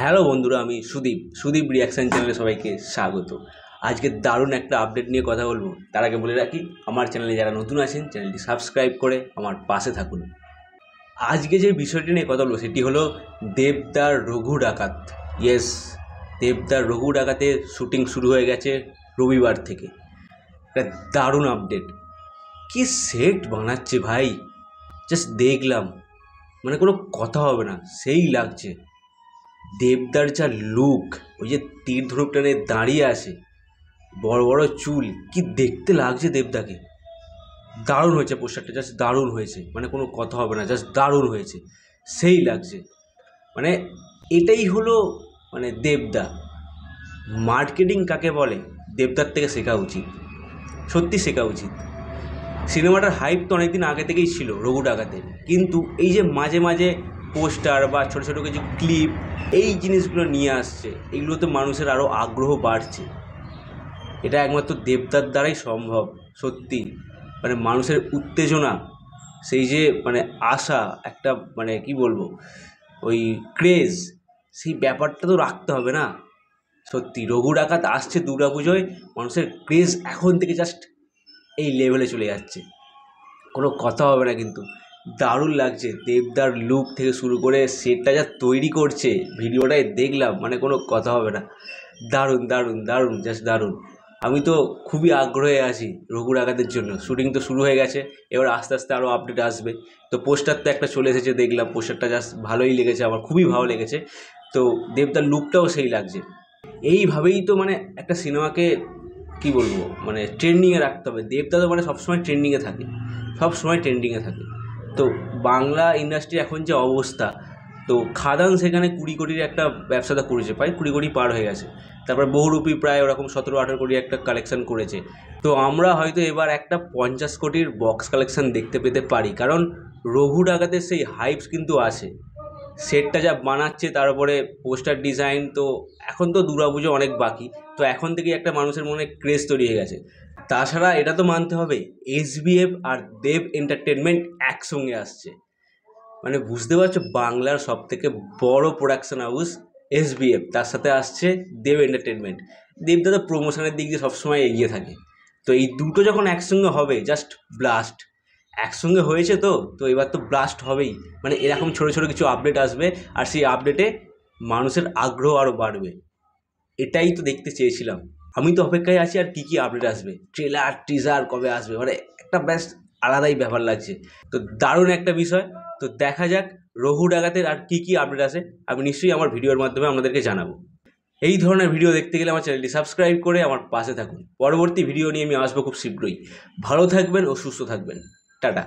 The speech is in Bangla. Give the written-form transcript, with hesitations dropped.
হ্যালো বন্ধুরা, আমি সুদীপ রিয়াকশন চ্যানেলে সবাইকে স্বাগত। আজকে দারুণ একটা আপডেট নিয়ে কথা বলবো। তার আগে বলে রাখি, আমার চ্যানেলে যারা নতুন আছেন চ্যানেলটি সাবস্ক্রাইব করে আমার পাশে থাকুন। আজকে যে বিষয়টি নিয়ে কথা বলবো সেটি হলো দেবদার রঘু ডাকাত। ইয়েস, দেবদার রঘু ডাকাতের শ্যুটিং শুরু হয়ে গেছে রবিবার থেকে। একটা দারুণ আপডেট। কি সেট বানাচ্ছে ভাই, জাস্ট দেখলাম, মানে কোনো কথা হবে না, সেই লাগছে। দেবদার যা লুক, ওই যে তীর ধনুক টানে দাঁড়িয়ে আছে, বড় বড় চুল, কি দেখতে লাগছে দেবদাকে। দারুণ হয়েছে পোস্টারটা, জাস্ট দারুণ হয়েছে, মানে কোনো কথা হবে না, জাস্ট দারুণ হয়েছে, সেই লাগছে। মানে এটাই হলো মানে দেবদা। মার্কেটিং কাকে বলে দেবদার থেকে শেখা উচিত, সত্যি শেখা উচিত। সিনেমাটার হাইপ তো অনেকদিন আগে থেকেই ছিল রঘু ডাকাতের, কিন্তু এই যে মাঝে মাঝে পোস্টার বা ছোটো ছোটো কিছু ক্লিপ, এই জিনিসগুলো নিয়ে আসছে, এগুলোতে মানুষের আরও আগ্রহ বাড়ছে। এটা একমাত্র দেবদার দ্বারাই সম্ভব। সত্যি মানে মানুষের উত্তেজনা, সেই যে মানে আশা, একটা মানে কি বলবো, ওই ক্রেজ, সেই ব্যাপারটা তো রাখতে হবে না। সত্যি রঘু ডাকাত আসছে দুর্গাপুজোয়, মানুষের ক্রেজ এখন থেকে জাস্ট এই লেভেলে চলে যাচ্ছে, কোনো কথা হবে না। কিন্তু দারুণ লাগছে, দেবদার লুক থেকে শুরু করে সেটটা যা তৈরি করছে, ভিডিওটাই দেখলাম, মানে কোনো কথা হবে না। দারুণ দারুণ দারুণ, জাস্ট দারুণ। আমি তো খুবই আগ্রহে আছি রঘু ডাকাতের জন্য। শুটিং তো শুরু হয়ে গেছে, এবার আস্তে আস্তে আরও আপডেট আসবে। তো পোস্টার তো একটা চলে এসেছে, দেখলাম পোস্টারটা, জাস্ট ভালোই লেগেছে, আমার খুবই ভালো লেগেছে। তো দেবদার লুকটাও সেই লাগছে। এইভাবেই তো মানে একটা সিনেমাকে কি বলবো, মানে ট্রেন্ডিংয়ে রাখতে হবে। দেবদা তো মানে সবসময় ট্রেন্ডিংয়ে থাকে, সবসময় ট্রেন্ডিংয়ে থাকে। তো বাংলা ইন্ডাস্ট্রি এখন যে অবস্থা, তো খাদান সেখানে 20 কোটির একটা ব্যবসাটা করেছে, প্রায় 20 কোটি পার হয়ে গেছে। তারপর বহুরূপী প্রায় ওরকম 17-18 কোটি একটা কালেকশন করেছে। তো আমরা হয়তো এবার একটা 50 কোটির বক্স কালেকশন দেখতে পেতে পারি, কারণ রঘু ডাকাতের সেই হাইপস কিন্তু আছে। সেটটা যা বানাচ্ছে, তারপরে পোস্টার ডিজাইন, তো এখন তো দুর্গাপুজো অনেক বাকি, তো এখন থেকেই একটা মানুষের মনে ক্রেজ তৈরি হয়ে গেছে। তাছাড়া এটা তো মানতে হবে, এসবিএফ আর দেব এন্টারটেনমেন্ট একসঙ্গে আসছে, মানে বুঝতে পারছো, বাংলার সব থেকে বড় প্রোডাকশন হাউস এসবিএফ, তার সাথে আসছে দেব এন্টারটেনমেন্ট। দেবদা তো প্রমোশনের দিক দিয়ে সবসময় এগিয়ে থাকে। তো এই দুটো যখন একসঙ্গে হবে, জাস্ট ব্লাস্ট। একসঙ্গে হয়েছে তো তো এবার তো ব্লাস্ট হবেই। মানে এরকম ছোটো ছোটো কিছু আপডেট আসবে, আর সেই আপডেটে মানুষের আগ্রহ আরও বাড়বে। এটাই তো দেখতে চেয়েছিলাম। আমি তো অপেক্ষায় আছি আর কী আপডেট আসবে, ট্রেলার টিজার কবে আসবে, মানে একটা ব্যাস আলাদাই ব্যাপার লাগছে। তো দারুণ একটা বিষয়। তো দেখা যাক রঘু ডাকাতের আর কী আপডেট আসে, আমি নিশ্চয়ই আমার ভিডিওর মাধ্যমে আপনাদেরকে জানাবো। এই ধরনের ভিডিও দেখতে গেলে আমার চ্যানেলটি সাবস্ক্রাইব করে আমার পাশে থাকুন। পরবর্তী ভিডিও নিয়ে আমি আসবো খুব শীঘ্রই। ভালো থাকবেন ও সুস্থ থাকবেন। টাটা।